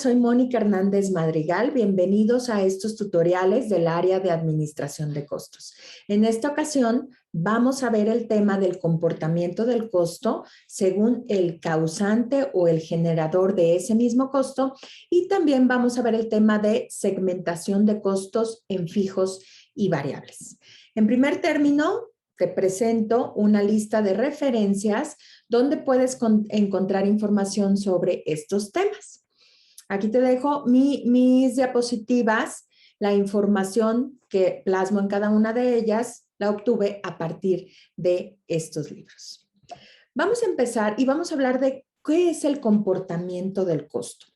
soy Mónica Hernández Madrigal. Bienvenidos a estos tutoriales del área de administración de costos. En esta ocasión vamos a ver el tema del comportamiento del costo según el causante o el generador de ese mismo costo, y también vamos a ver el tema de segmentación de costos en fijos y variables. En primer término, te presento una lista de referencias donde puedes encontrar información sobre estos temas. Aquí te dejo mis diapositivas. La información que plasmo en cada una de ellas la obtuve a partir de estos libros. Vamos a empezar y vamos a hablar de qué es el comportamiento del costo.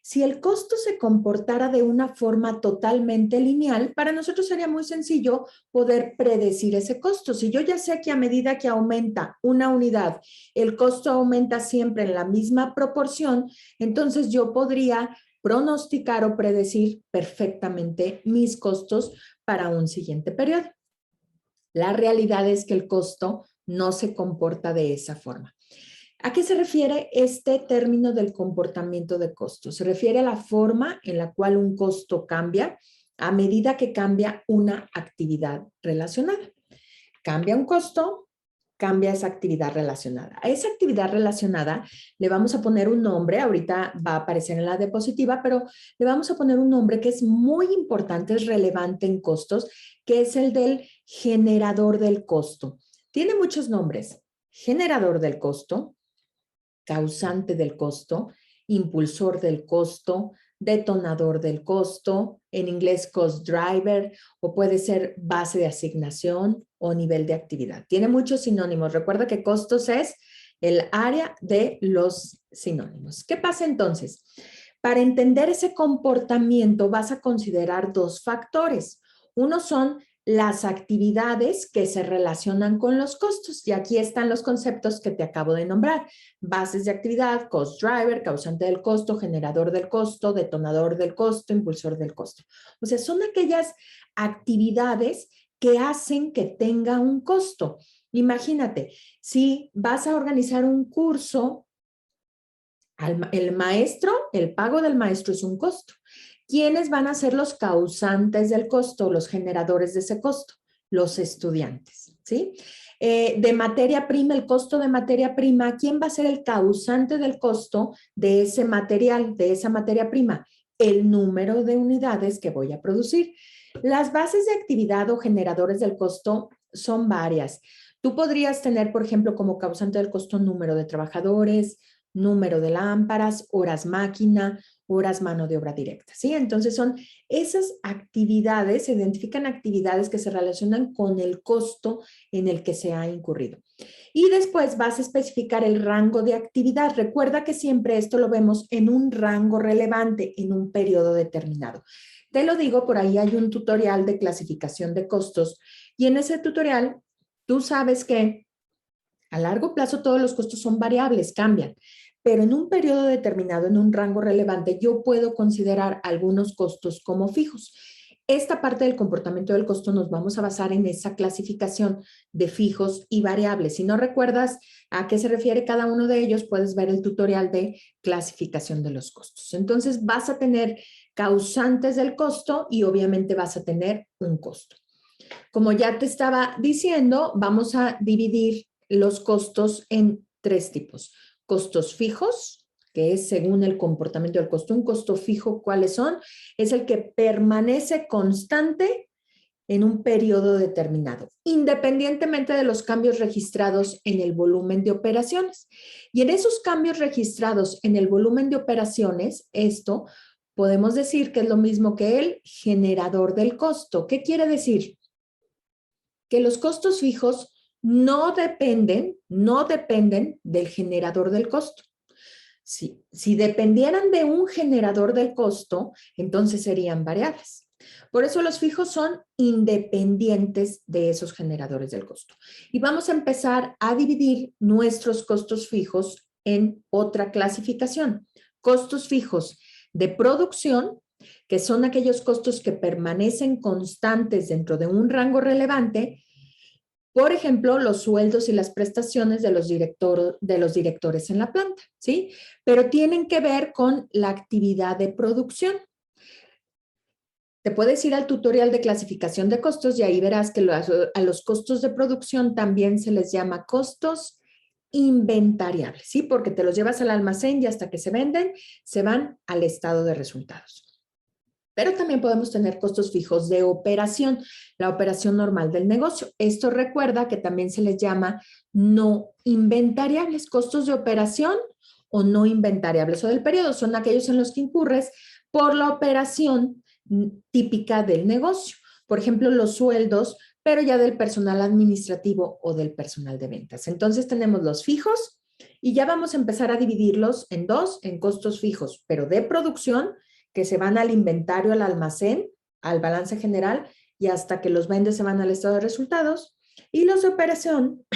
Si el costo se comportara de una forma totalmente lineal, para nosotros sería muy sencillo poder predecir ese costo. Si yo ya sé que a medida que aumenta una unidad, el costo aumenta siempre en la misma proporción, entonces yo podría pronosticar o predecir perfectamente mis costos para un siguiente periodo. La realidad es que el costo no se comporta de esa forma. ¿A qué se refiere este término del comportamiento de costos? Se refiere a la forma en la cual un costo cambia a medida que cambia una actividad relacionada. Cambia un costo, cambia esa actividad relacionada. A esa actividad relacionada le vamos a poner un nombre, ahorita va a aparecer en la diapositiva, pero le vamos a poner un nombre que es muy importante, es relevante en costos, que es el del generador del costo. Tiene muchos nombres: generador del costo, causante del costo, impulsor del costo, detonador del costo, en inglés cost driver, o puede ser base de asignación o nivel de actividad. Tiene muchos sinónimos. Recuerda que costos es el área de los sinónimos. ¿Qué pasa entonces? Para entender ese comportamiento vas a considerar dos factores. Uno son las actividades que se relacionan con los costos. Y aquí están los conceptos que te acabo de nombrar: bases de actividad, cost driver, causante del costo, generador del costo, detonador del costo, impulsor del costo. O sea, son aquellas actividades que hacen que tenga un costo. Imagínate, si vas a organizar un curso, el pago del maestro es un costo. ¿Quiénes van a ser los causantes del costo, los generadores de ese costo? Los estudiantes, ¿sí? De materia prima, el costo de materia prima, ¿quién va a ser el causante del costo de ese material, de esa materia prima? El número de unidades que voy a producir. Las bases de actividad o generadores del costo son varias. Tú podrías tener, por ejemplo, como causante del costo número de trabajadores, número de lámparas, horas máquina, horas mano de obra directa, ¿sí? Entonces son esas actividades, se identifican actividades que se relacionan con el costo en el que se ha incurrido. Y después vas a especificar el rango de actividad. Recuerda que siempre esto lo vemos en un rango relevante, en un periodo determinado. Te lo digo, por ahí hay un tutorial de clasificación de costos, y en ese tutorial tú sabes que a largo plazo todos los costos son variables, cambian. Pero en un periodo determinado, en un rango relevante, yo puedo considerar algunos costos como fijos. Esta parte del comportamiento del costo nos vamos a basar en esa clasificación de fijos y variables. Si no recuerdas a qué se refiere cada uno de ellos, puedes ver el tutorial de clasificación de los costos. Entonces vas a tener causantes del costo y obviamente vas a tener un costo. Como ya te estaba diciendo, vamos a dividir los costos en tres tipos: costos fijos, que es según el comportamiento del costo. Un costo fijo, ¿cuáles son? Es el que permanece constante en un periodo determinado, independientemente de los cambios registrados en el volumen de operaciones. Y en esos cambios registrados en el volumen de operaciones, esto podemos decir que es lo mismo que el generador del costo. ¿Qué quiere decir? Que los costos fijos no dependen del generador del costo. Si dependieran de un generador del costo, entonces serían variables. Por eso los fijos son independientes de esos generadores del costo. Y vamos a empezar a dividir nuestros costos fijos en otra clasificación: costos fijos de producción, que son aquellos costos que permanecen constantes dentro de un rango relevante, Por ejemplo, los sueldos y las prestaciones de los directores en la planta, ¿sí? Pero tienen que ver con la actividad de producción. Te puedes ir al tutorial de clasificación de costos y ahí verás que a los costos de producción también se les llama costos inventariables, ¿sí? Porque te los llevas al almacén y hasta que se venden, se van al estado de resultados. Pero también podemos tener costos fijos de operación, la operación normal del negocio. Esto recuerda que también se les llama no inventariables, costos de operación o no inventariables o del periodo. Son aquellos en los que incurres por la operación típica del negocio. Por ejemplo, los sueldos, pero ya del personal administrativo o del personal de ventas. Entonces tenemos los fijos y ya vamos a empezar a dividirlos en dos, en costos fijos, pero de producción, que se van al inventario, al almacén, al balance general y hasta que los vendes se van al estado de resultados. Y los de operación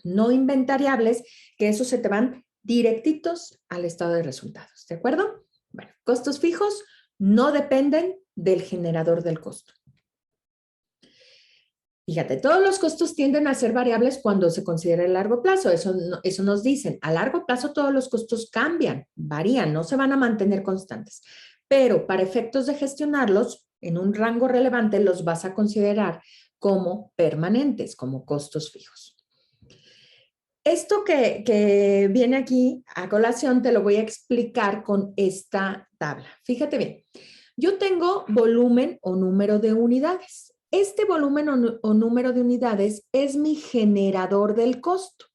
no inventariables, que esos se te van directitos al estado de resultados. ¿De acuerdo? Bueno, costos fijos no dependen del generador del costo. Fíjate, todos los costos tienden a ser variables cuando se considera el largo plazo. Eso nos dicen. A largo plazo todos los costos cambian, varían, no se van a mantener constantes. Pero para efectos de gestionarlos en un rango relevante los vas a considerar como permanentes, como costos fijos. Esto que viene aquí a colación te lo voy a explicar con esta tabla. Fíjate bien, yo tengo volumen o número de unidades. Este volumen o número de unidades es mi generador del costo.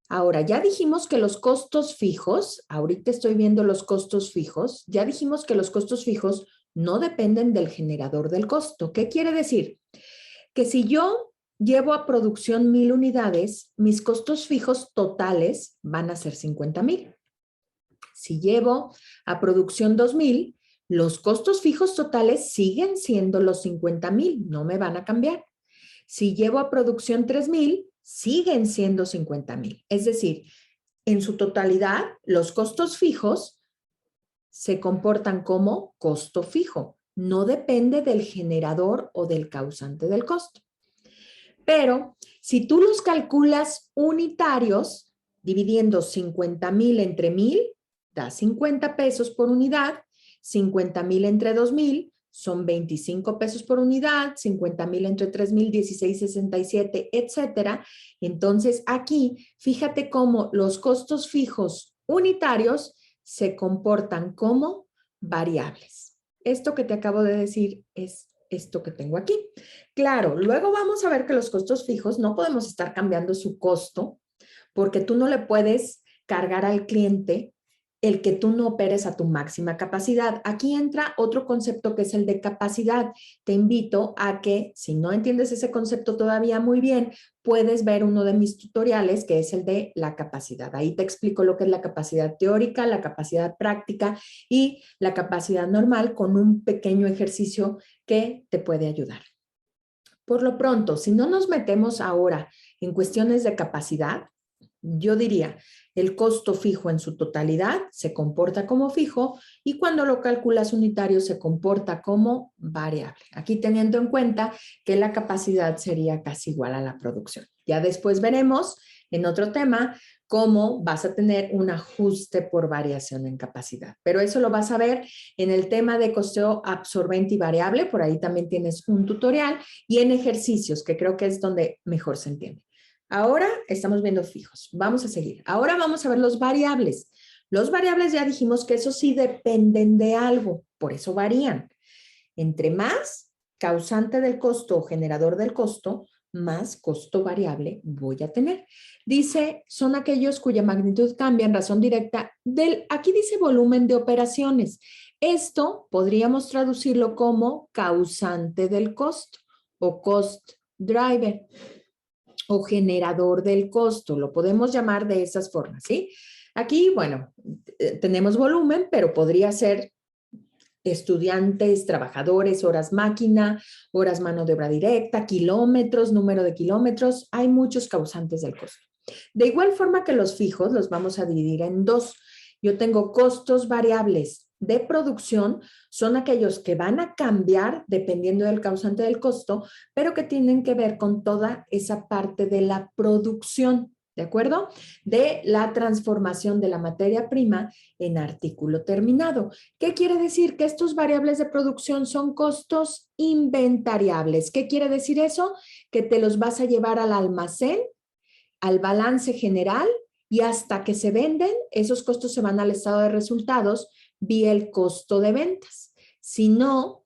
Ahora, ya dijimos que los costos fijos, ahorita estoy viendo los costos fijos, ya dijimos que los costos fijos no dependen del generador del costo. ¿Qué quiere decir? Que si yo llevo a producción 1000 unidades, mis costos fijos totales van a ser 50,000. Si llevo a producción 2000, los costos fijos totales siguen siendo los 50,000, no me van a cambiar. Si llevo a producción 3000, siguen siendo 50,000. Es decir, en su totalidad, los costos fijos se comportan como costo fijo. No depende del generador o del causante del costo. Pero si tú los calculas unitarios, dividiendo 50,000 entre 1000, da 50 pesos por unidad, 50,000 entre 2000, son 25 pesos por unidad, 50,000 entre 3,000, 16.67, etcétera. Entonces aquí, fíjate cómo los costos fijos unitarios se comportan como variables. Esto que te acabo de decir es esto que tengo aquí. Claro, luego vamos a ver que los costos fijos no podemos estar cambiando su costo porque tú no le puedes cargar al cliente el que tú no operes a tu máxima capacidad. Aquí entra otro concepto que es el de capacidad. Te invito a que, si no entiendes ese concepto todavía muy bien, puedes ver uno de mis tutoriales que es el de la capacidad. Ahí te explico lo que es la capacidad teórica, la capacidad práctica y la capacidad normal con un pequeño ejercicio que te puede ayudar. Por lo pronto, si no nos metemos ahora en cuestiones de capacidad, yo diría, el costo fijo en su totalidad se comporta como fijo y cuando lo calculas unitario se comporta como variable. Aquí teniendo en cuenta que la capacidad sería casi igual a la producción. Ya después veremos en otro tema cómo vas a tener un ajuste por variación en capacidad. Pero eso lo vas a ver en el tema de costeo absorbente y variable. Por ahí también tienes un tutorial y en ejercicios, que creo que es donde mejor se entiende. Ahora estamos viendo fijos. Vamos a seguir. Ahora vamos a ver los variables. Los variables ya dijimos que eso sí dependen de algo, por eso varían. Entre más causante del costo o generador del costo, más costo variable voy a tener. Dice, son aquellos cuya magnitud cambia en razón directa del, aquí dice volumen de operaciones. Esto podríamos traducirlo como causante del costo o cost driver o generador del costo, lo podemos llamar de esas formas, ¿sí? Aquí, bueno, tenemos volumen, pero podría ser estudiantes, trabajadores, horas máquina, horas mano de obra directa, kilómetros, número de kilómetros, hay muchos causantes del costo. De igual forma que los fijos, los vamos a dividir en dos. Yo tengo costos variables de producción son aquellos que van a cambiar dependiendo del causante del costo, pero que tienen que ver con toda esa parte de la producción, ¿de acuerdo? De la transformación de la materia prima en artículo terminado. ¿Qué quiere decir? Que estos variables de producción son costos inventariables. ¿Qué quiere decir eso? Que te los vas a llevar al almacén, al balance general, y hasta que se venden, esos costos se van al estado de resultados vía el costo de ventas. Si no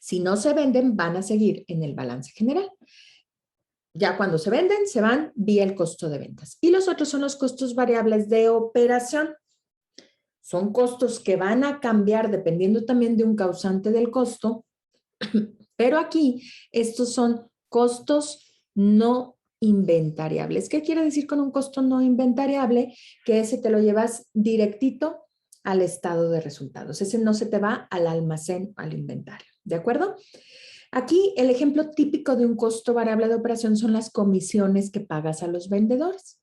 se venden, van a seguir en el balance general. Ya cuando se venden, se van vía el costo de ventas. Y los otros son los costos variables de operación. Son costos que van a cambiar dependiendo también de un causante del costo, pero aquí estos son costos no inventariables. ¿Qué quiere decir con un costo no inventariable? Que ese te lo llevas directito al estado de resultados. Ese no se te va al almacén, al inventario. ¿De acuerdo? Aquí el ejemplo típico de un costo variable de operación son las comisiones que pagas a los vendedores.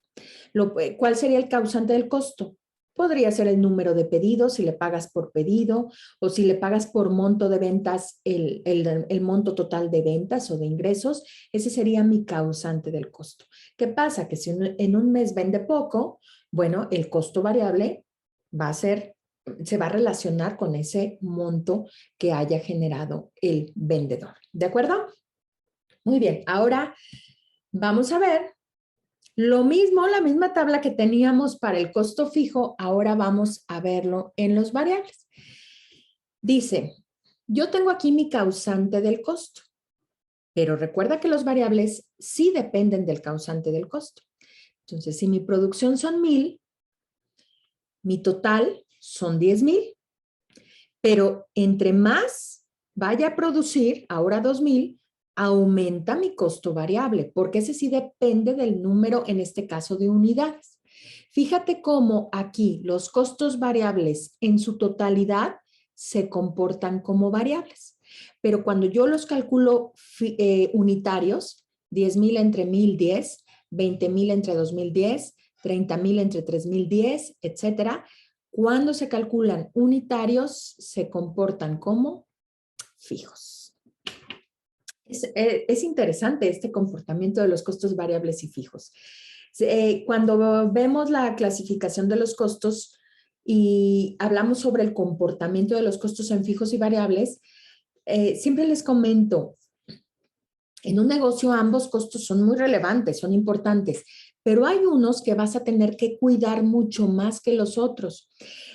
¿Cuál sería el causante del costo? Podría ser el número de pedidos, si le pagas por pedido, o si le pagas por monto de ventas, el monto total de ventas o de ingresos. Ese sería mi causante del costo. ¿Qué pasa? Que si en un mes vende poco, bueno, el costo variable se va a relacionar con ese monto que haya generado el vendedor. ¿De acuerdo? Muy bien, ahora vamos a ver lo mismo, la misma tabla que teníamos para el costo fijo, ahora vamos a verlo en los variables. Dice, yo tengo aquí mi causante del costo, pero recuerda que los variables sí dependen del causante del costo. Entonces, si mi producción son 1,000, mi total son 10,000, pero entre más vaya a producir, ahora 2,000, aumenta mi costo variable, porque ese sí depende del número, en este caso, de unidades. Fíjate cómo aquí los costos variables en su totalidad se comportan como variables, pero cuando yo los calculo unitarios, 10,000 entre 1,000, 10, 20,000 entre 2,000, 10, 30,000 entre 3,000, 10, etcétera, cuando se calculan unitarios se comportan como fijos. Es interesante este comportamiento de los costos variables y fijos. Cuando vemos la clasificación de los costos y hablamos sobre el comportamiento de los costos en fijos y variables, siempre les comento, en un negocio ambos costos son muy relevantes, son importantes, pero hay unos que vas a tener que cuidar mucho más que los otros.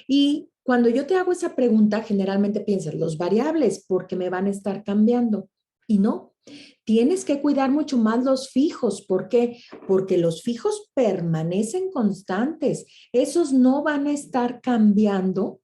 Y cuando yo te hago esa pregunta, generalmente piensas, los variables, porque me van a estar cambiando. Y no, tienes que cuidar mucho más los fijos. ¿Por qué? Porque los fijos permanecen constantes. Esos no van a estar cambiando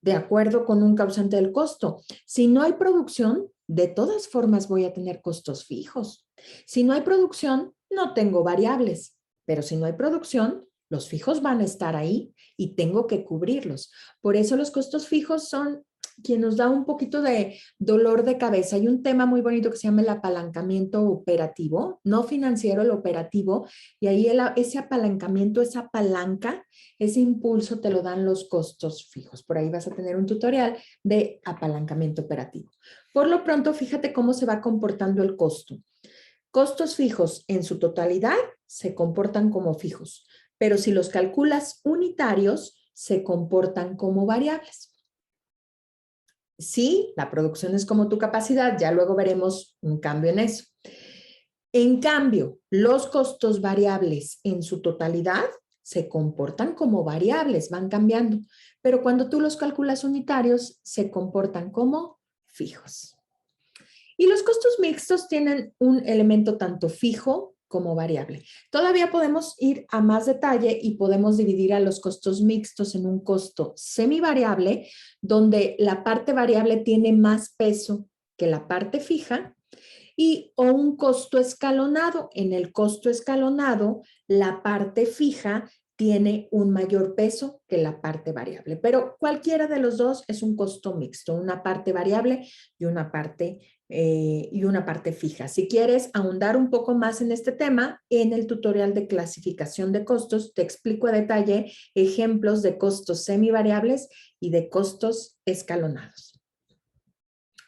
de acuerdo con un causante del costo. Si no hay producción, de todas formas voy a tener costos fijos. Si no hay producción, no tengo variables. Pero si no hay producción, los fijos van a estar ahí y tengo que cubrirlos. Por eso los costos fijos son quien nos da un poquito de dolor de cabeza. Hay un tema muy bonito que se llama el apalancamiento operativo, no financiero, el operativo, y ahí ese apalancamiento, esa palanca, ese impulso te lo dan los costos fijos. Por ahí vas a tener un tutorial de apalancamiento operativo. Por lo pronto, fíjate cómo se va comportando el costo. Costos fijos en su totalidad se comportan como fijos, pero si los calculas unitarios, se comportan como variables. Sí, la producción es como tu capacidad, ya luego veremos un cambio en eso. En cambio, los costos variables en su totalidad se comportan como variables, van cambiando, pero cuando tú los calculas unitarios, se comportan como fijos. Y los costos mixtos tienen un elemento tanto fijo como variable. Todavía podemos ir a más detalle y podemos dividir a los costos mixtos en un costo semivariable, donde la parte variable tiene más peso que la parte fija, o un costo escalonado. En el costo escalonado, la parte fija tiene un mayor peso que la parte variable. Pero cualquiera de los dos es un costo mixto, una parte variable y una parte fija. Si quieres ahondar un poco más en este tema, en el tutorial de clasificación de costos te explico a detalle ejemplos de costos semivariables y de costos escalonados.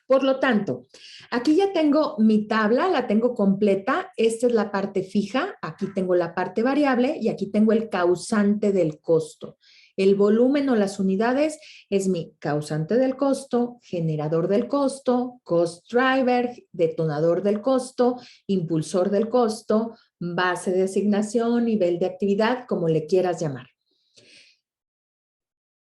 Por lo tanto, aquí ya tengo mi tabla, la tengo completa. Esta es la parte fija, aquí tengo la parte variable y aquí tengo el causante del costo. El volumen o las unidades es mi causante del costo, generador del costo, cost driver, detonador del costo, impulsor del costo, base de asignación, nivel de actividad, como le quieras llamar.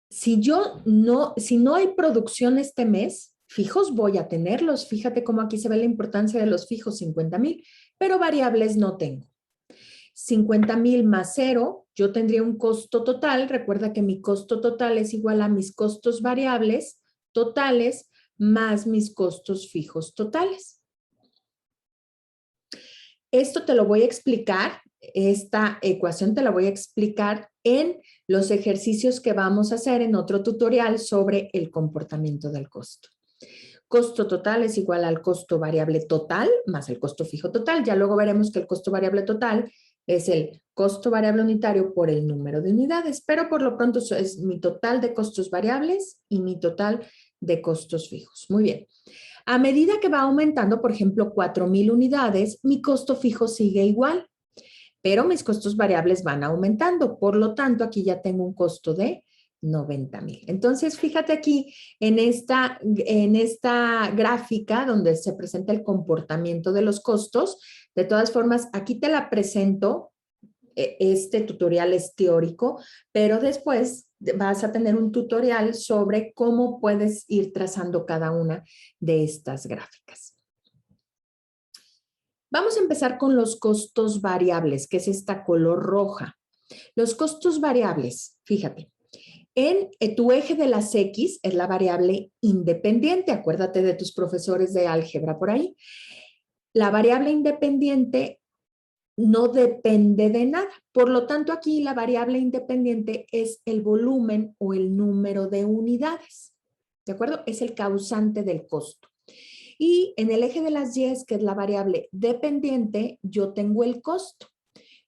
Si no hay producción este mes, fijos voy a tenerlos. Fíjate cómo aquí se ve la importancia de los fijos, 50,000, pero variables no tengo. 50,000 más 0, yo tendría un costo total. Recuerda que mi costo total es igual a mis costos variables totales más mis costos fijos totales. Esto te lo voy a explicar, esta ecuación te la voy a explicar en los ejercicios que vamos a hacer en otro tutorial sobre el comportamiento del costo. Costo total es igual al costo variable total más el costo fijo total. Ya luego veremos que el costo variable total es el costo variable unitario por el número de unidades, pero por lo pronto eso es mi total de costos variables y mi total de costos fijos. Muy bien. A medida que va aumentando, por ejemplo, 4,000 unidades, mi costo fijo sigue igual, pero mis costos variables van aumentando. Por lo tanto, aquí ya tengo un costo de 90,000. Entonces, fíjate aquí en esta gráfica donde se presenta el comportamiento de los costos. De todas formas, aquí te la presento. Este tutorial es teórico, pero después vas a tener un tutorial sobre cómo puedes ir trazando cada una de estas gráficas. Vamos a empezar con los costos variables, que es esta color roja. Los costos variables, fíjate, en tu eje de las X es la variable independiente. Acuérdate de tus profesores de álgebra por ahí. La variable independiente no depende de nada. Por lo tanto, aquí la variable independiente es el volumen o el número de unidades. ¿De acuerdo? Es el causante del costo. Y en el eje de las Y, que es la variable dependiente, yo tengo el costo.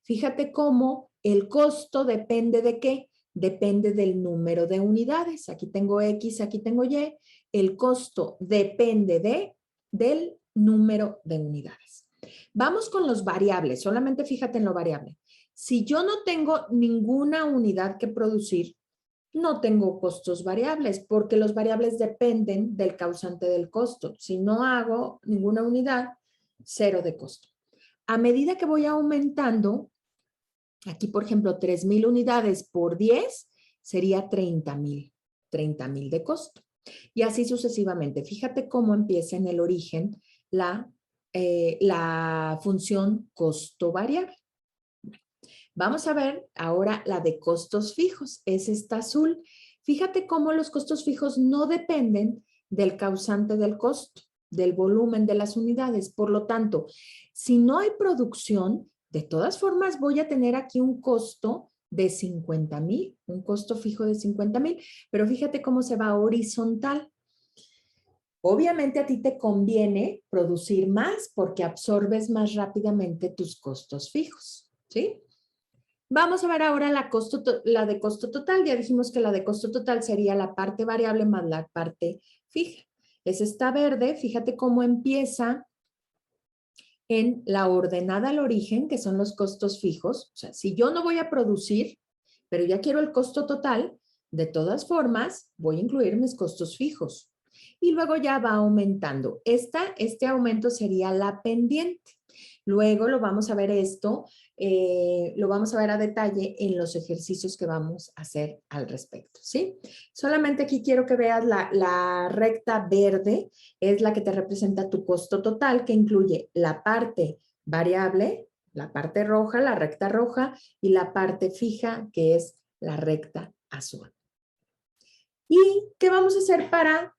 Fíjate cómo el costo depende de qué. Depende del número de unidades. Aquí tengo X, aquí tengo Y. El costo depende del número de unidades. Vamos con los variables. Solamente fíjate en lo variable. Si yo no tengo ninguna unidad que producir, no tengo costos variables porque los variables dependen del causante del costo. Si no hago ninguna unidad, cero de costo. A medida que voy aumentando, aquí por ejemplo 3,000 unidades por 10 sería 30,000 de costo. Y así sucesivamente. Fíjate cómo empieza en el origen la función costo variable. Vamos a ver ahora la de costos fijos, es esta azul. Fíjate cómo los costos fijos no dependen del causante del costo, del volumen de las unidades. Por lo tanto, si no hay producción, de todas formas voy a tener aquí un costo de 50,000, un costo fijo de 50,000, pero fíjate cómo se va horizontal. Obviamente a ti te conviene producir más porque absorbes más rápidamente tus costos fijos, ¿sí? Vamos a ver ahora la de costo total. Ya dijimos que la de costo total sería la parte variable más la parte fija. Es esta verde. Fíjate cómo empieza en la ordenada al origen, que son los costos fijos. O sea, si yo no voy a producir, pero ya quiero el costo total, de todas formas voy a incluir mis costos fijos. Y luego ya va aumentando. Este aumento sería la pendiente. Luego lo vamos a ver lo vamos a ver a detalle en los ejercicios que vamos a hacer al respecto, ¿sí? Solamente aquí quiero que veas la recta verde, es la que te representa tu costo total, que incluye la parte variable, la parte roja, la recta roja, y la parte fija, que es la recta azul. ¿Y qué vamos a hacer para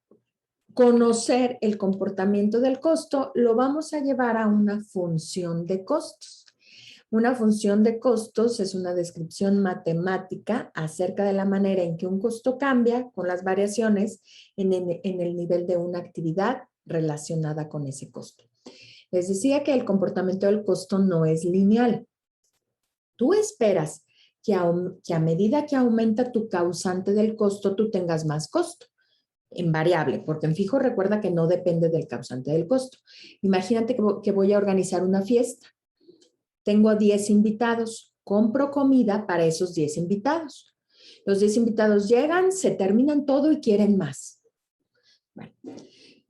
conocer el comportamiento del costo? Lo vamos a llevar a una función de costos. Una función de costos es una descripción matemática acerca de la manera en que un costo cambia con las variaciones en el nivel de una actividad relacionada con ese costo. Les decía que el comportamiento del costo no es lineal. Tú esperas que a medida que aumenta tu causante del costo, tú tengas más costo en variable, porque en fijo recuerda que no depende del causante del costo. Imagínate que voy a organizar una fiesta. Tengo 10 invitados, compro comida para esos 10 invitados. Los 10 invitados llegan, se terminan todo y quieren más. Bueno,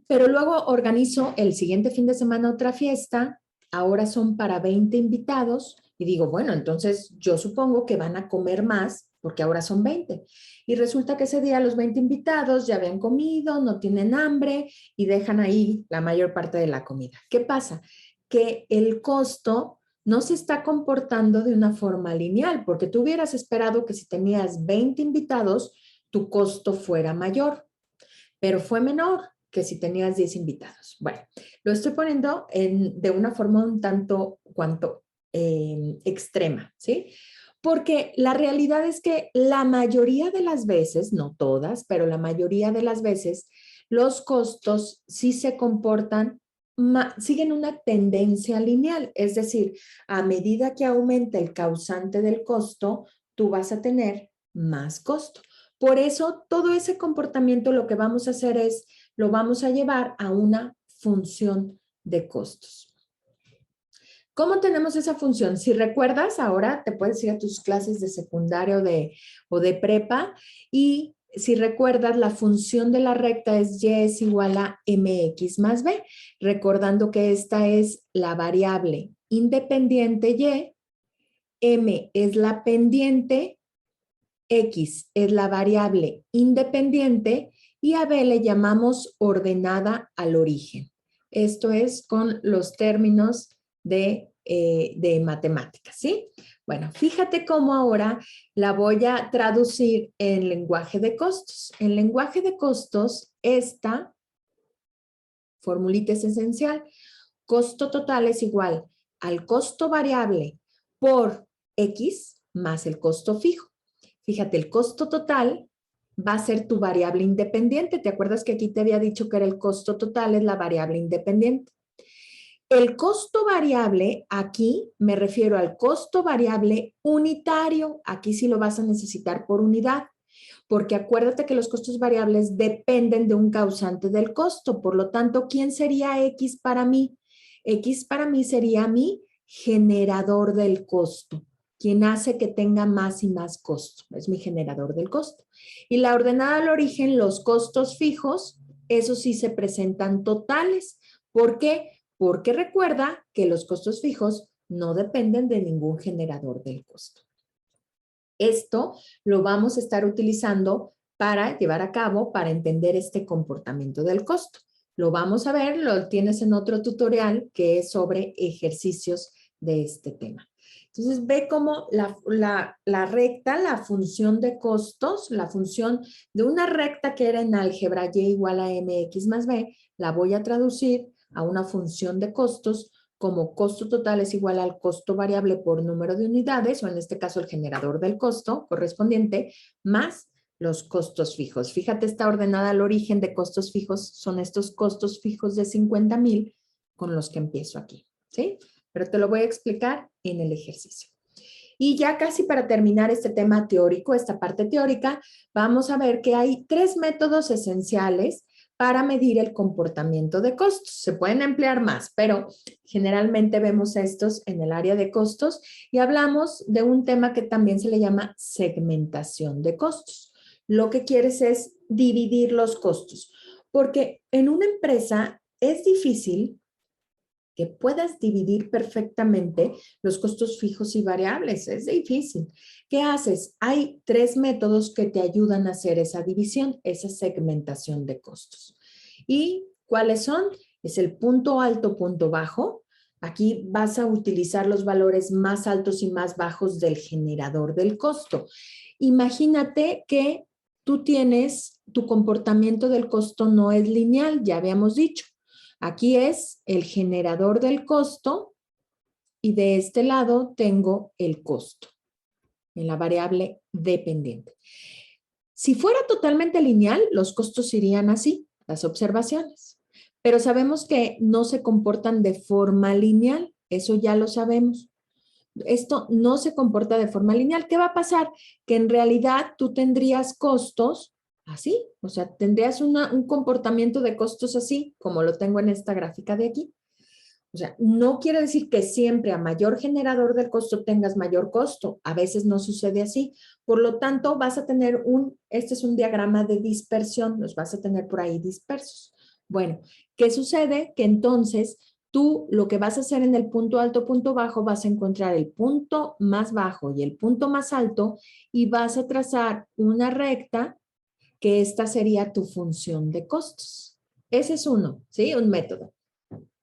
pero luego organizo el siguiente fin de semana otra fiesta, ahora son para 20 invitados y digo, bueno, entonces yo supongo que van a comer más porque ahora son 20. Y resulta que ese día los 20 invitados ya habían comido, no tienen hambre y dejan ahí la mayor parte de la comida. ¿Qué pasa? Que el costo no se está comportando de una forma lineal, porque tú hubieras esperado que si tenías 20 invitados, tu costo fuera mayor, pero fue menor que si tenías 10 invitados. Bueno, lo estoy poniendo de una forma un tanto cuanto extrema, ¿sí? Porque la realidad es que la mayoría de las veces, no todas, pero la mayoría de las veces, los costos sí se comportan, siguen una tendencia lineal, es decir, a medida que aumenta el causante del costo, tú vas a tener más costo. Por eso, todo ese comportamiento lo que vamos a hacer es, lo vamos a llevar a una función de costos. ¿Cómo tenemos esa función? Si recuerdas, ahora te puedes ir a tus clases de secundaria o de prepa y si recuerdas, la función de la recta es y es igual a mx más b, recordando que esta es la variable independiente y, m es la pendiente, x es la variable independiente y a b le llamamos ordenada al origen. Esto es con los términos de matemáticas, ¿sí? Bueno, fíjate cómo ahora la voy a traducir en lenguaje de costos. En lenguaje de costos, esta formulita es esencial. Costo total es igual al costo variable por X más el costo fijo. Fíjate, el costo total va a ser tu variable independiente. ¿Te acuerdas que aquí te había dicho que era el costo total, es la variable independiente? El costo variable, aquí me refiero al costo variable unitario. Aquí sí lo vas a necesitar por unidad, porque acuérdate que los costos variables dependen de un causante del costo. Por lo tanto, ¿quién sería X para mí? X para mí sería mi generador del costo, quien hace que tenga más y más costo. Es mi generador del costo. Y la ordenada al origen, los costos fijos, esos sí se presentan totales. ¿Por qué? Porque recuerda que los costos fijos no dependen de ningún generador del costo. Esto lo vamos a estar utilizando para llevar a cabo, para entender este comportamiento del costo. Lo vamos a ver, lo tienes en otro tutorial que es sobre ejercicios de este tema. Entonces, ve cómo la recta, la función de costos, la función de una recta que era en álgebra y igual a mx más b, la voy a traducir a una función de costos como costo total es igual al costo variable por número de unidades, o en este caso el generador del costo correspondiente, más los costos fijos. Fíjate, está ordenada al origen de costos fijos, son estos costos fijos de 50,000 con los que empiezo aquí, ¿sí? Pero te lo voy a explicar en el ejercicio. Y ya casi para terminar este tema teórico, esta parte teórica, vamos a ver que hay 3 métodos esenciales para medir el comportamiento de costos. Se pueden emplear más, pero generalmente vemos estos en el área de costos y hablamos de un tema que también se le llama segmentación de costos. Lo que quieres es dividir los costos, porque en una empresa es difícil que puedas dividir perfectamente los costos fijos y variables. Es difícil. ¿Qué haces? Hay 3 métodos que te ayudan a hacer esa división, esa segmentación de costos. ¿Y cuáles son? Es el punto alto, punto bajo. Aquí vas a utilizar los valores más altos y más bajos del generador del costo. Imagínate que tú tienes, tu comportamiento del costo no es lineal, ya habíamos dicho. Aquí es el generador del costo y de este lado tengo el costo en la variable dependiente. Si fuera totalmente lineal, los costos irían así, las observaciones. Pero sabemos que no se comportan de forma lineal, eso ya lo sabemos. Esto no se comporta de forma lineal. ¿Qué va a pasar? Que en realidad tú tendrías costos así, o sea, tendrías un comportamiento de costos así, como lo tengo en esta gráfica de aquí. O sea, no quiere decir que siempre a mayor generador del costo tengas mayor costo. A veces no sucede así. Por lo tanto, vas a tener este es un diagrama de dispersión, los vas a tener por ahí dispersos. Bueno, ¿qué sucede? Que entonces tú lo que vas a hacer en el punto alto, punto bajo, vas a encontrar el punto más bajo y el punto más alto y vas a trazar una recta que esta sería tu función de costos. Ese es uno, ¿sí? Un método.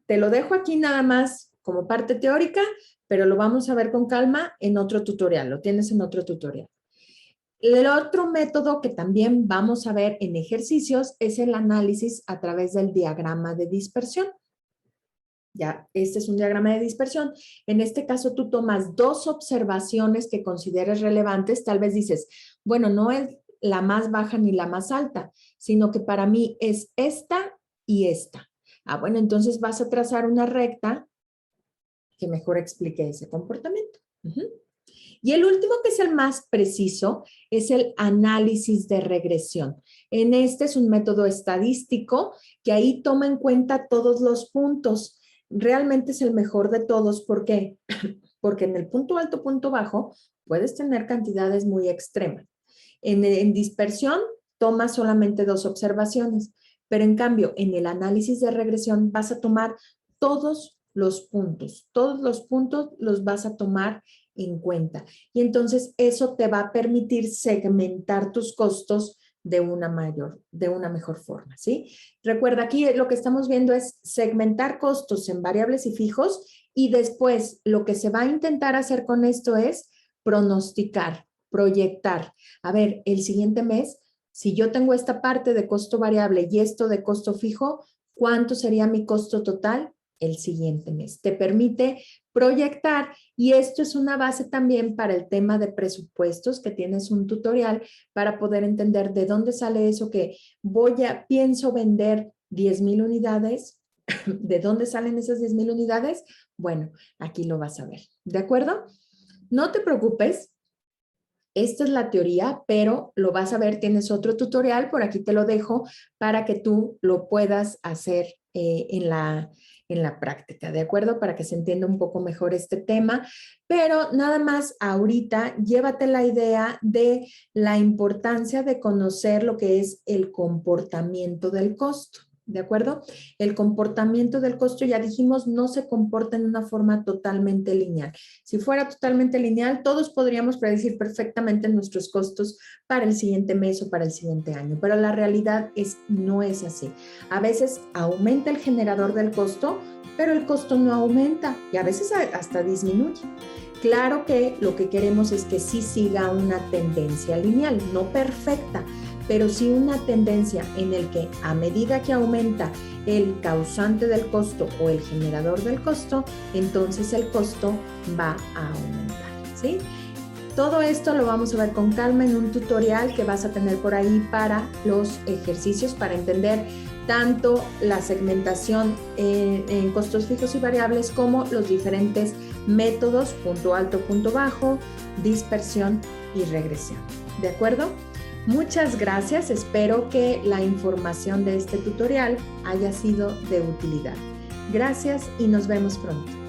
Te lo dejo aquí nada más como parte teórica, pero lo vamos a ver con calma en otro tutorial, lo tienes en otro tutorial. El otro método que también vamos a ver en ejercicios es el análisis a través del diagrama de dispersión. Ya, este es un diagrama de dispersión. En este caso, tú tomas dos observaciones que consideres relevantes. Tal vez dices, bueno, no es la más baja ni la más alta, sino que para mí es esta y esta. Ah, bueno, entonces vas a trazar una recta que mejor explique ese comportamiento. Y el último, que es el más preciso, es el análisis de regresión. En este es un método estadístico que ahí toma en cuenta todos los puntos. Realmente es el mejor de todos. ¿Por qué? Porque en el punto alto, punto bajo, puedes tener cantidades muy extremas. En dispersión, toma solamente dos observaciones. Pero en cambio, en el análisis de regresión vas a tomar todos los puntos los vas a tomar en cuenta. Y entonces eso te va a permitir segmentar tus costos de una mejor forma, ¿sí? Recuerda, aquí lo que estamos viendo es segmentar costos en variables y fijos y después lo que se va a intentar hacer con esto es pronosticar, proyectar. A ver, el siguiente mes, si yo tengo esta parte de costo variable y esto de costo fijo, ¿cuánto sería mi costo total el siguiente mes? Te permite proyectar y esto es una base también para el tema de presupuestos, que tienes un tutorial para poder entender de dónde sale eso que pienso vender 10,000 unidades. ¿De dónde salen esas 10,000 unidades? Bueno, aquí lo vas a ver, ¿de acuerdo? No te preocupes. Esta es la teoría, pero lo vas a ver, tienes otro tutorial, por aquí te lo dejo para que tú lo puedas hacer en la práctica, ¿de acuerdo? Para que se entienda un poco mejor este tema, pero nada más ahorita llévate la idea de la importancia de conocer lo que es el comportamiento del costo. ¿De acuerdo? El comportamiento del costo, ya dijimos, no se comporta en una forma totalmente lineal. Si fuera totalmente lineal, todos podríamos predecir perfectamente nuestros costos para el siguiente mes o para el siguiente año, pero la realidad no es así. A veces aumenta el generador del costo, pero el costo no aumenta y a veces hasta disminuye. Claro que lo que queremos es que sí siga una tendencia lineal, no perfecta, pero sí una tendencia en el que a medida que aumenta el causante del costo o el generador del costo, entonces el costo va a aumentar, ¿sí? Todo esto lo vamos a ver con calma en un tutorial que vas a tener por ahí para los ejercicios, para entender tanto la segmentación en costos fijos y variables como los diferentes métodos, punto alto, punto bajo, dispersión y regresión. ¿De acuerdo? Muchas gracias, espero que la información de este tutorial haya sido de utilidad. Gracias y nos vemos pronto.